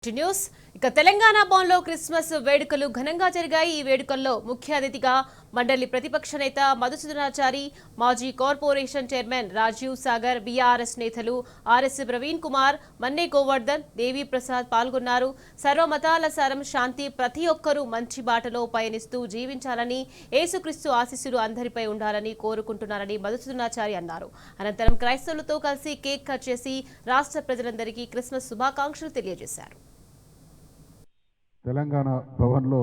News ఇక తెలంగాణ భవన్లో Christmas వేడుకలు ఘనంగా జరిగాయి. ఈ వేడుకల్లో ముఖ్య అతిథిగా మండలి ప్రతిపక్ష నేత మధుసూదనాచారి, మాజీ corporation chairman Rajiv Sagar, BRS నేతలు ఆర్ఎస్ ప్రవీణ్ కుమార్, మన్నే గోవర్ధన్, దేవి ప్రసాద్ పాల్గొన్నారు. సర్వమతాల సారం శాంతి, ప్రతి ఒక్కరూ మంచి బాటలో పయనిస్తూ జీవించాలని, యేసుక్రీస్తు ఆశీస్సులు అందరిపై ఉండాలని కోరుకుంటున్నారని మధుసూదనాచారి అన్నారు. అనంతరం క్రైస్తవులతో కలిసి కేక్ కట్ చేసి రాష్ట్ర ప్రజలందరికీ క్రిస్మస్ శుభాకాంక్షలు తెలియజేశారు. తెలంగాణ భవన్లో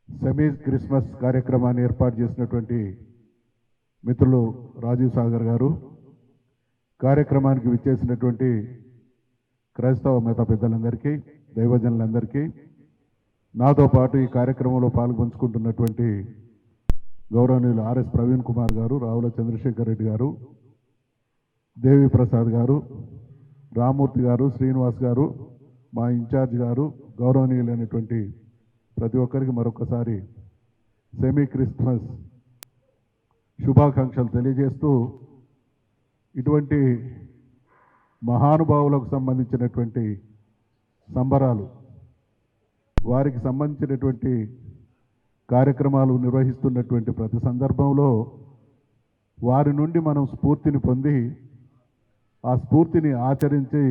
సెమీ క్రిస్మస్ కార్యక్రమాన్ని ఏర్పాటు చేసినటువంటి మిత్రులు రాజీవ్ సాగర్ గారు, కార్యక్రమానికి విచ్చేసినటువంటి క్రైస్తవ మత పెద్దలందరికీ, దైవజనులందరికీ, నాతో పాటు ఈ కార్యక్రమంలో పాల్గొంచుకుంటున్నటువంటి గౌరవనీయులు ఆర్ఎస్ ప్రవీణ్ కుమార్ గారు, రావుల చంద్రశేఖర్ రెడ్డి గారు, దేవి ప్రసాద్ గారు, రామూర్తి గారు, శ్రీనివాస్ గారు, మా ఇన్ఛార్జ్ గారు, గౌరవనీయులైనటువంటి ప్రతి ఒక్కరికి మరొకసారి సెమీ క్రిస్మస్ శుభాకాంక్షలు తెలియజేస్తూ, ఇటువంటి మహానుభావులకు సంబంధించినటువంటి సంబరాలు, వారికి సంబంధించినటువంటి కార్యక్రమాలు నిర్వహిస్తున్నటువంటి ప్రతి సందర్భంలో వారి నుండి మనం స్ఫూర్తిని పొంది ఆ స్ఫూర్తిని ఆచరించి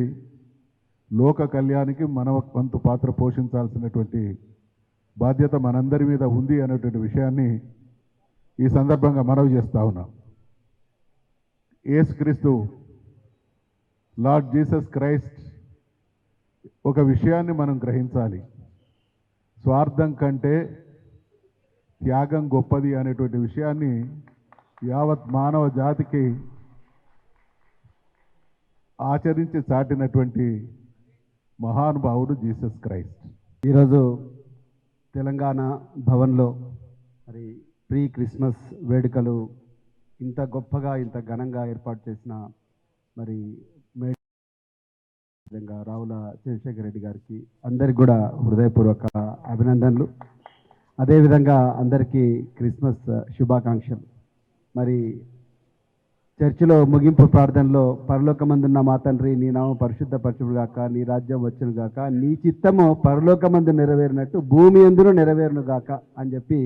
లోక కళ్యాణానికి మన వంతు పాత్ర పోషించాల్సినటువంటి బాధ్యత మనందరి మీద ఉంది అనేటువంటి విషయాన్ని ఈ సందర్భంగా మనవి చేస్తా ఉన్నాం. యేసుక్రీస్తు లార్డ్ జీసస్ క్రైస్ట్ ఒక విషయాన్ని మనం గ్రహించాలి. స్వార్థం కంటే త్యాగం గొప్పది అనేటువంటి విషయాన్ని యావత్ మానవ జాతికి ఆచరించి చాటినటువంటి మహానుభావుడు జీసస్ క్రైస్ట్. ఈరోజు తెలంగాణ భవన్లో మరి ప్రీ క్రిస్మస్ వేడుకలు ఇంత గొప్పగా ఇంత ఘనంగా ఏర్పాటు చేసిన మరి విధంగా రావుల చంద్రశేఖర్ రెడ్డి గారికి అందరికి కూడా హృదయపూర్వక అభినందనలు. అదేవిధంగా అందరికీ క్రిస్మస్ శుభాకాంక్షలు. మరి చర్చిలో ముగింపు ప్రార్థనలో పరలోకమందున్న మా తండ్రి, నీ నామం పరిశుద్ధపరచుడు గాక, నీ రాజ్యం వచ్చును గాక, నీ చిత్తము పరలోకమందు నెరవేరినట్టు భూమి యందును నెరవేరును గాక అని చెప్పి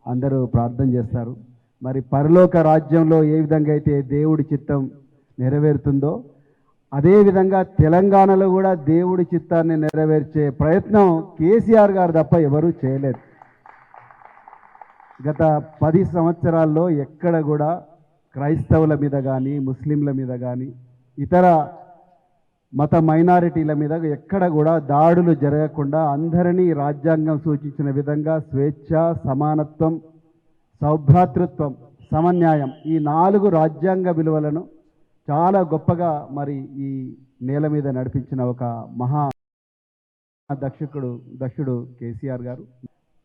అందరూ ప్రార్థన చేస్తారు. మరి పరలోక రాజ్యంలో ఏ విధంగా అయితే దేవుడి చిత్తం నెరవేరుతుందో అదేవిధంగా తెలంగాణలో కూడా దేవుడి చిత్తాన్ని నెరవేర్చే ప్రయత్నం కేసీఆర్ గారు తప్ప ఎవరూ చేయలేదు. గత 10 సంవత్సరాల్లో ఎక్కడ కూడా క్రైస్తవుల మీద కానీ, ముస్లింల మీద కానీ, ఇతర మత మైనారిటీల మీద ఎక్కడ కూడా దాడులు జరగకుండా అందరినీ రాజ్యాంగం సూచించిన విధంగా స్వేచ్ఛ, సమానత్వం, సౌభ్రాతృత్వం, సమన్యాయం, ఈ 4 రాజ్యాంగ విలువలను చాలా గొప్పగా మరి ఈ నేల మీద నడిపించిన ఒక మహా దక్షుడు కేసీఆర్ గారు.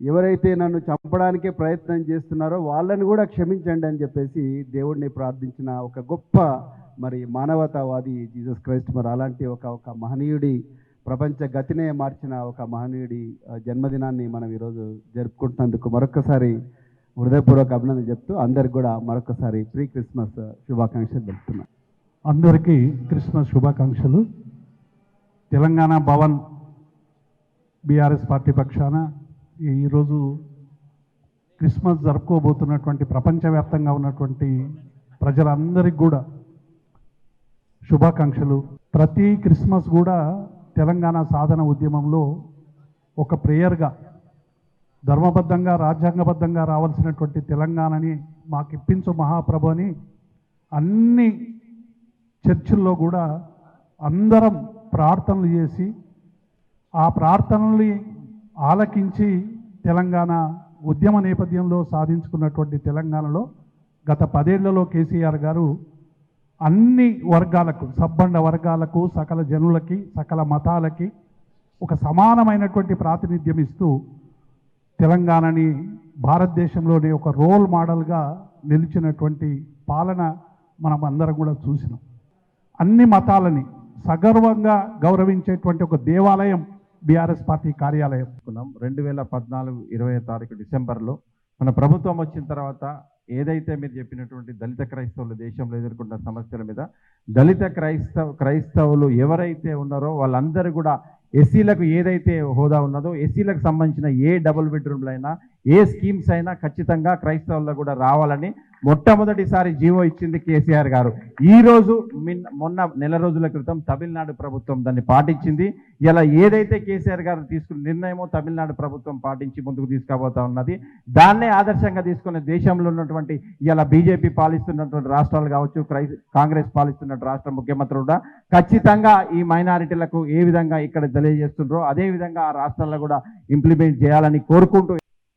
ఎవరైతే నన్ను చంపడానికే ప్రయత్నం చేస్తున్నారో వాళ్ళని కూడా క్షమించండి అని చెప్పేసి దేవుడిని ప్రార్థించిన ఒక గొప్ప మరి మానవతావాది జీసస్ క్రైస్ట్. మరి అలాంటి ఒక మహనీయుడి, ప్రపంచ గతినే మార్చిన ఒక మహనీయుడి జన్మదినాన్ని మనం ఈరోజు జరుపుకుంటున్నందుకు మరొకసారి హృదయపూర్వక అభినందన చెప్తూ అందరికి కూడా మరొకసారి ప్రీ క్రిస్మస్ శుభాకాంక్షలు తెలుపుతున్నాను. అందరికీ క్రిస్మస్ శుభాకాంక్షలు. తెలంగాణ భవన్ బీఆర్ఎస్ పార్టీ పక్షాన ఈరోజు క్రిస్మస్ జరుపుకోబోతున్నటువంటి ప్రపంచవ్యాప్తంగా ఉన్నటువంటి ప్రజలందరికీ కూడా శుభాకాంక్షలు. ప్రతి క్రిస్మస్ కూడా తెలంగాణ సాధన ఉద్యమంలో ఒక ప్రేయర్గా, ధర్మబద్ధంగా, రాజ్యాంగబద్ధంగా రావాల్సినటువంటి తెలంగాణని మాకు ఇప్పించు మహాప్రభు అని అన్ని చర్చిల్లో కూడా అందరం ప్రార్థనలు చేసి ఆ ప్రార్థనల్ని ఆలకించి తెలంగాణ ఉద్యమ నేపథ్యంలో సాధించుకున్నటువంటి తెలంగాణలో గత 10 ఏళ్లలో కేసీఆర్ గారు అన్ని వర్గాలకు, సబ్బండ వర్గాలకు, సకల జనులకి, సకల మతాలకి ఒక సమానమైనటువంటి ప్రాతినిధ్యం ఇస్తూ తెలంగాణని భారతదేశంలోనే ఒక రోల్ మోడల్గా నిలిచినటువంటి పాలన మనం అందరం కూడా చూసినాం. అన్ని మతాలని సగర్వంగా గౌరవించేటువంటి ఒక దేవాలయం బీఆర్ఎస్ పార్టీ కార్యాలయం. 2014 20వ తారీఖు డిసెంబర్లో మన ప్రభుత్వం వచ్చిన తర్వాత ఏదైతే మీరు చెప్పినటువంటి దళిత క్రైస్తవులు దేశంలో ఎదుర్కొంటున్న సమస్యల మీద దళిత క్రైస్తవులు ఎవరైతే ఉన్నారో వాళ్ళందరూ కూడా ఎస్సీలకు ఏదైతే హోదా ఉన్నదో ఎస్సీలకు సంబంధించిన ఏ డబుల్ బెడ్రూమ్లు అయినా ఏ స్కీమ్స్ అయినా ఖచ్చితంగా క్రైస్తవులకు కూడా రావాలని మొట్టమొదటిసారి జీవో ఇచ్చింది కేసీఆర్ గారు. ఈ రోజు మొన్న నెల రోజుల క్రితం తమిళనాడు ప్రభుత్వం దాన్ని పాటించింది. ఇలా ఏదైతే కేసీఆర్ గారు తీసుకున్న నిర్ణయమో తమిళనాడు ప్రభుత్వం పాటించి ముందుకు తీసుకుపోతా ఉన్నది. దాన్నే ఆదర్శంగా తీసుకునే దేశంలో ఉన్నటువంటి ఇలా బీజేపీ పాలిస్తున్నటువంటి రాష్ట్రాలు కావచ్చు, కాంగ్రెస్ పాలిస్తున్న రాష్ట్ర ముఖ్యమంత్రులు కూడా ఖచ్చితంగా ఈ మైనారిటీలకు ఏ విధంగా ఇక్కడ తెలియజేస్తుండ్రో అదే విధంగా ఆ రాష్ట్రాల్లో కూడా ఇంప్లిమెంట్ చేయాలని కోరుకుంటూ